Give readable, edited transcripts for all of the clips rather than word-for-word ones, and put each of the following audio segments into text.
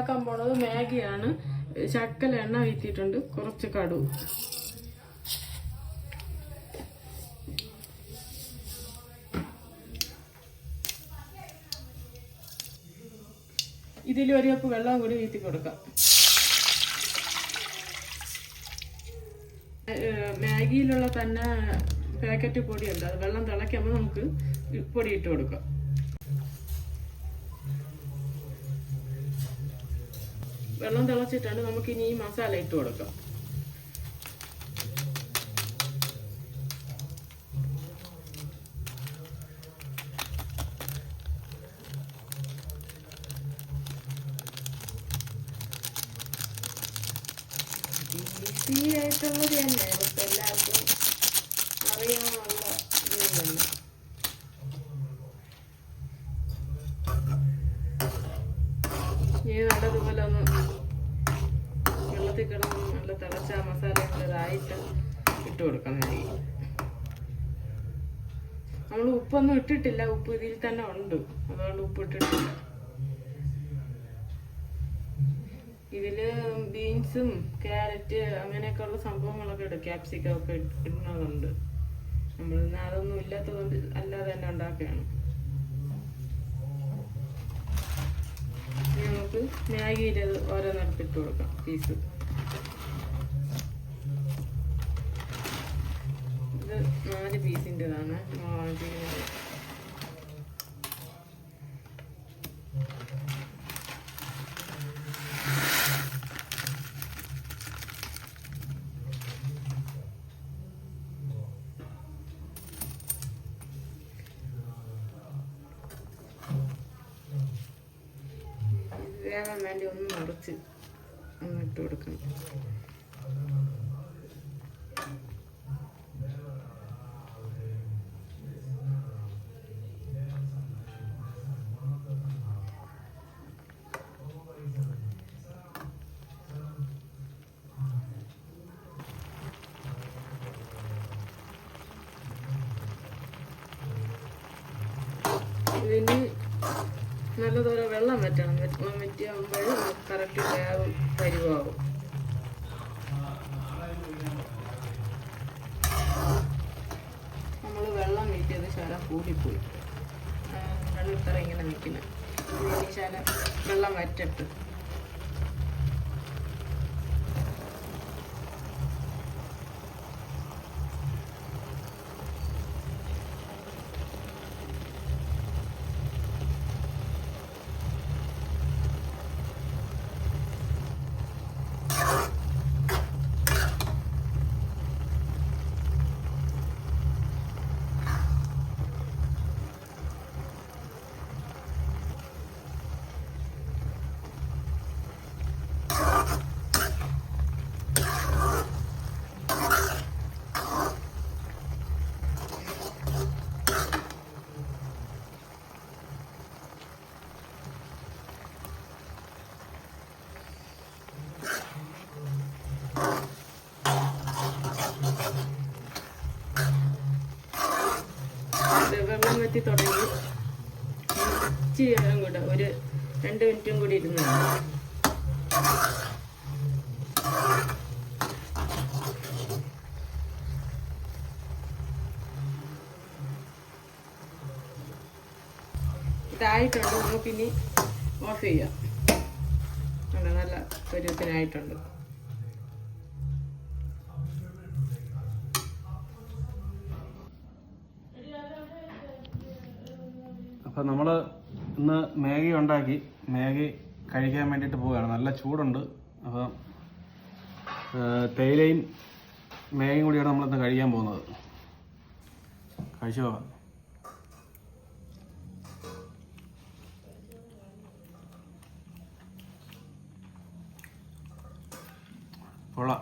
ഉണ്ടാക്കാൻ പോണത് മാഗിയാണ്. ശക്കല എണ്ണ വീത്തിയിട്ടുണ്ട്, കുറച്ച് കടുക്. ഇതിൽ ഒരു കപ്പ് വെള്ളം കൂടി വീത്തി കൊടുക്കാം. മാഗിയിലുള്ള തന്നെ പാക്കറ്റ് പൊടിയുണ്ട്, അത് വെള്ളം തിളയ്ക്കുമ്പോൾ നമുക്ക് പൊടി ഇട്ട് കൊടുക്കാം. വെള്ളം തിളച്ചിട്ടാണ് നമുക്ക് ഇനി ഈ മസാല ഇട്ട് കൊടുക്കാം. ഈസി ആയിട്ടുള്ളത് തന്നെ, ഇപ്പം എല്ലാവർക്കും അറിയാനുള്ള ഇതല്ല. ഇനി നല്ലതുപോലെ ഒന്ന് വെള്ളത്തിൽ കിടന്ന് നല്ല തിളച്ച മസാല ഇതായിട്ട് ഇട്ട് കൊടുക്കാം. നമ്മൾ ഉപ്പൊന്നും ഇട്ടിട്ടില്ല, ഉപ്പ് ഇതിൽ തന്നെ ഉണ്ട്, അതുകൊണ്ട് ഉപ്പ് ഇട്ടിട്ടില്ല. ഇതില് ബീൻസും ക്യാരറ്റ് അങ്ങനെയൊക്കെ ഉള്ള സംഭവങ്ങളൊക്കെ ഇടും, ക്യാപ്സിക്കം ഒക്കെ ഇടുന്നതുണ്ട്. നമ്മൾ അതൊന്നും ഇല്ലാത്തതുകൊണ്ട് അല്ലാതെ തന്നെ ഉണ്ടാക്കുകയാണ്. നമുക്ക് മാഗിയിൽ ഓരോന്നിടത്തിട്ട് കൊടുക്കാം പീസ്. ഇത് 4 പീസിൻ്റെതാണ്. വേവാൻ വേണ്ടി ഒന്ന് നിറച്ച് ഇട്ട് കൊടുക്കണം. ഇതിന് നല്ലതുപോലെ വെള്ളം വറ്റണം. വെള്ളം വറ്റിയാകുമ്പോൾ കറക്റ്റ് വേവും പരിവാകും. നമ്മൾ വെള്ളം വീട്ടിയത് ശകലം കൂടിപ്പോയി, വെള്ളം ഇത്ര ഇങ്ങനെ നിൽക്കുന്നത്. ഇനി ശകലം വെള്ളം വറ്റിട്ട് വെള്ളം വറ്റി തുടങ്ങി. ഇച്ചിരി നേരം കൂടെ ഒരു 2 മിനിറ്റും കൂടി ഇരുന്ന് ഇതായിട്ടുണ്ട്. നമുക്കിനി ഓഫ് ചെയ്യാം. നല്ല പരുവത്തിനായിട്ടുണ്ട്. അപ്പം നമ്മൾ ഇന്ന് മാഗി ഉണ്ടാക്കി, മാഗി കഴിക്കാൻ വേണ്ടിയിട്ട് പോവുകയാണ്. നല്ല ചൂടുണ്ട്. അപ്പം തേയിലയും മാഗിയും കൂടിയാണ് നമ്മളിന്ന് കഴിക്കാൻ പോകുന്നത്. കഴിച്ചു പോകാം. കൊള്ളാം.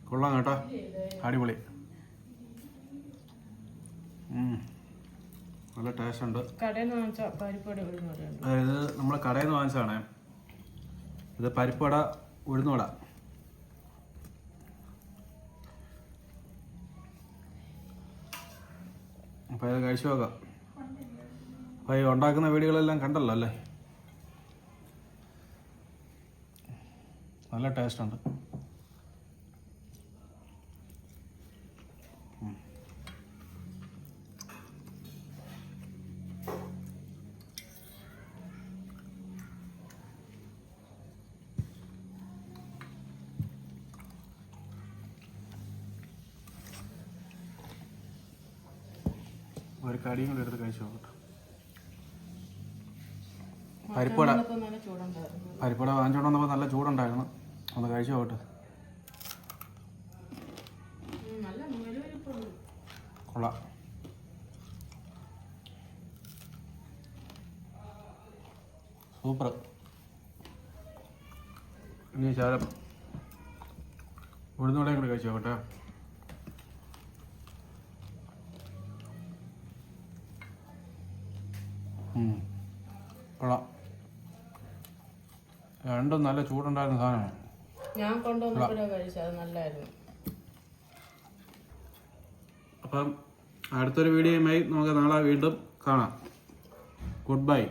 കൊള്ളാം കേട്ടോ, അടിപൊളി. നല്ല ടേസ്റ്റ് ഉണ്ട്. അതായത് നമ്മൾ കടയിൽ നിന്ന് വാങ്ങിച്ചതാണേ. ഇത് പരിപ്പുവട, ഉഴുന്നുവട. അപ്പോൾ ഇത് കഴിച്ചു നോക്കാം. അപ്പോൾ ഈ ഉണ്ടാക്കുന്ന വീഡിയോകളെല്ലാം കണ്ടല്ലോ അല്ലേ? നല്ല ടേസ്റ്റ് ഉണ്ട്. ഒരു കടിയും കൂടി എടുത്ത് കഴിച്ചു നോക്കട്ടെ. പരിപ്പട നല്ല ചൂടുണ്ടായിരുന്നു. പരിപ്പട വാങ്ങിച്ചോണ്ട് വന്നപ്പോൾ നല്ല ചൂടുണ്ടായിരുന്നു. ഒന്ന് കഴിച്ചു നോക്കട്ടെ. നല്ല മുരുവരിപ്പുണ്ട്. കൊള്ളാം. സൂപ്പർ. ഇനി ശാലം ഉഴുന്നോടെയും കൂടി കഴിച്ചു നോക്കട്ടെ. കൊള്ളാം. രണ്ടും നല്ല ചൂടുണ്ടായിരുന്ന സാധനമാണ്. ഞാൻ കൊണ്ടുവന്നപ്പോഴേ കഴിച്ചത്. അത് നല്ലായിരുന്നു. അപ്പം അടുത്തൊരു വീഡിയോയുമായി നമുക്ക് നാളെ വീണ്ടും കാണാം. Good bye.